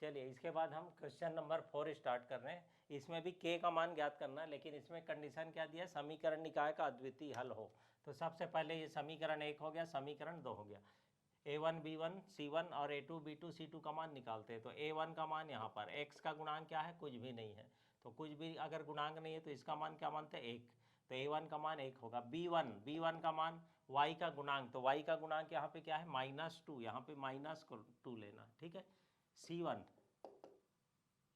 चलिए इसके बाद हम क्वेश्चन नंबर 4 स्टार्ट कर रहे हैं। इसमें भी के का मान ज्ञात करना है, लेकिन इसमें कंडीशन क्या दिया है, समीकरण निकाय का अद्वितीय हल हो। तो सबसे पहले ये समीकरण 1 हो गया, समीकरण 2 हो गया। a1 b1 c1 और a2 b2 c2 का मान निकालते हैं। तो a1 का मान यहाँ पर x का गुणांक क्या है, कुछ भी नहीं है। तो कुछ भी अगर गुणांक नहीं है तो इसका मान क्या मानते हैं, 1। तो a1 का मान 1 होगा। b1 का मान y का गुणांक, तो y का गुणांक यहाँ पे क्या है, -2, यहाँ पे -2 लेना, ठीक है। c1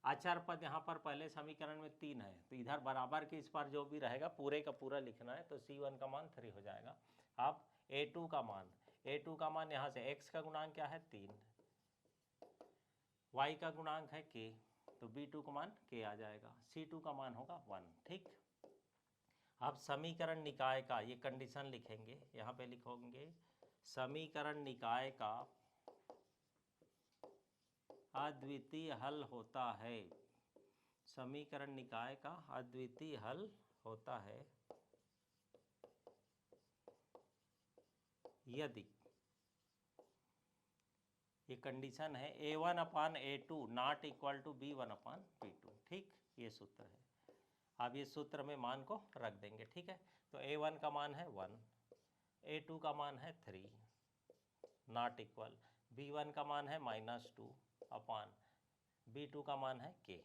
अचर पद यहाँ पर पहले समीकरण में 3 है, तो इधर बराबर के इस पर जो भी रहेगा पूरे का पूरा लिखना है। तो c1 का मान 3 हो जाएगा। अब a2 का मान यहाँ से x का गुणांक क्या है, 3, y का गुणांक है k, तो b2 का मान k आ जाएगा। c2 का मान होगा 1, ठीक। अब समीकरण निकाय का ये कंडीशन लिखेंगे, यहाँ पे लिखोगे समीकरण निकाय का अद्वितीय हल होता है। समीकरण निकाय का अद्वितीय हल होता है यदि, ये कंडीशन है, a1/a2 not equal to b1/b2, ठीक, ये सूत्र है। अब ये सूत्र में मान को रख देंगे, ठीक है। तो a1 का मान है 1, a2 का मान है 3 नॉट इक्वल, b1 का मान है -2/b2 का मान है k,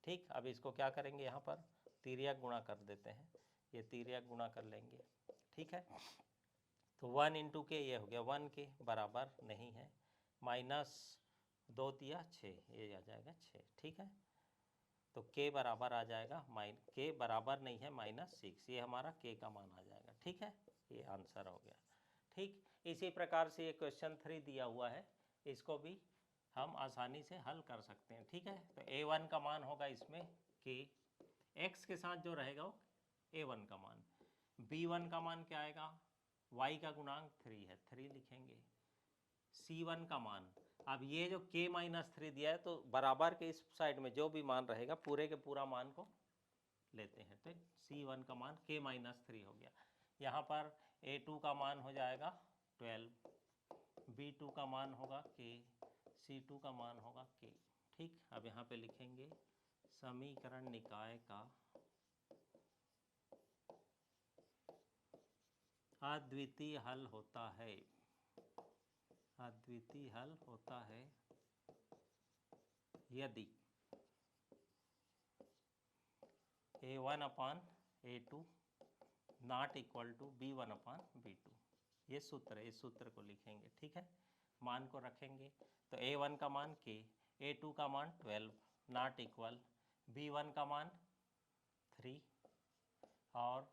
ठीक। अब इसको क्या करेंगे, यहाँ पर तिर्यक गुणा कर देते हैं, ये तिर्यक गुणा कर लेंगे, ठीक है। तो 1 × k ये हो गया 1k, बराबर नहीं है, -2 तिया 6, ये आ जाएगा 6, ठीक है। तो k बराबर आ जाएगा, k बराबर नहीं है -6, ये हमारा k का मान आ जाएगा, ठीक है। ये आंसर हो गया, ठीक। इसी प्रकार से ये क्वेश्चन 3 दिया हुआ है, इसको भी हम आसानी से हल कर सकते हैं, ठीक है। तो a1 का मान होगा इसमें k, x के साथ जो रहेगा वो a1 का मान, b1 का मान क्या आएगा, y का गुणांक 3 है, 3 लिखेंगे। c1 का मान, अब ये जो k -3 दिया है तो बराबर के इस साइड में जो भी मान रहेगा पूरे के पूरा मान को लेते हैं, तो c1 का मान k -3 हो गया। यहाँ पर a2 का मान हो जाएगा 12, b2 का मान होगा k, c2 का मान होगा k, ठीक। अब यहाँ पे लिखेंगे समीकरण निकाय का अद्वितीय हल होता है, अद्वितीय हल होता है यदि a1/a2 not equal to b1/b2, ये सूत्र है, इस सूत्र को लिखेंगे, ठीक है। मान को रखेंगे, तो a1 का मान k, a2 का मान 12 नॉट इक्वल, b1 का मान 3 और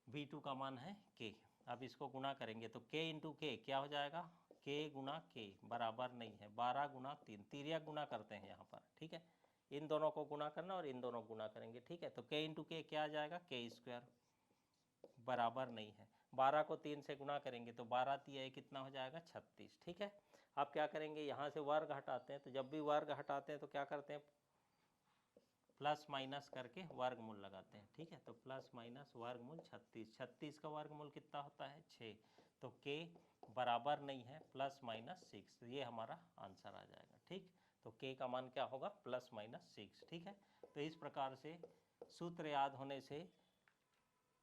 b2 का मान है k। अब इसको गुणा करेंगे तो k × k क्या हो जाएगा, k × k बराबर नहीं है, 12 × 3, तिर्यक गुणा करते हैं यहाँ पर, ठीक है। इन दोनों को गुणा करना और इन दोनों गुणा करेंगे, ठीक है। तो k × k क्या आ जाएगा, k² बराबर नहीं है, 12 को 3 से गुणा करेंगे तो 12 तिया कितना हो जाएगा, 36, ठीक है। अब क्या करेंगे, यहाँ से वर्ग हटाते हैं, तो जब भी वर्ग हटाते हैं तो क्या करते हैं, प्लस माइनस करके वर्गमूल लगाते हैं, ठीक है। तो प्लस माइनस वर्गमूल 36, 36 का वर्गमूल कितना होता है, 6। तो k बराबर नहीं है +-6, ये हमारा आंसर आ जाएगा, ठीक। तो k का मान क्या होगा, +-6, ठीक है। तो इस प्रकार से सूत्र याद होने से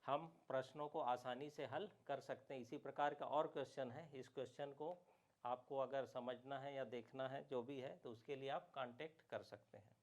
हम प्रश्नों को आसानी से हल कर सकते हैं। इसी प्रकार का और क्वेश्चन है, इस क्वेश्चन को आपको अगर समझना है या देखना है जो भी है तो उसके लिए आप कांटेक्ट कर सकते हैं।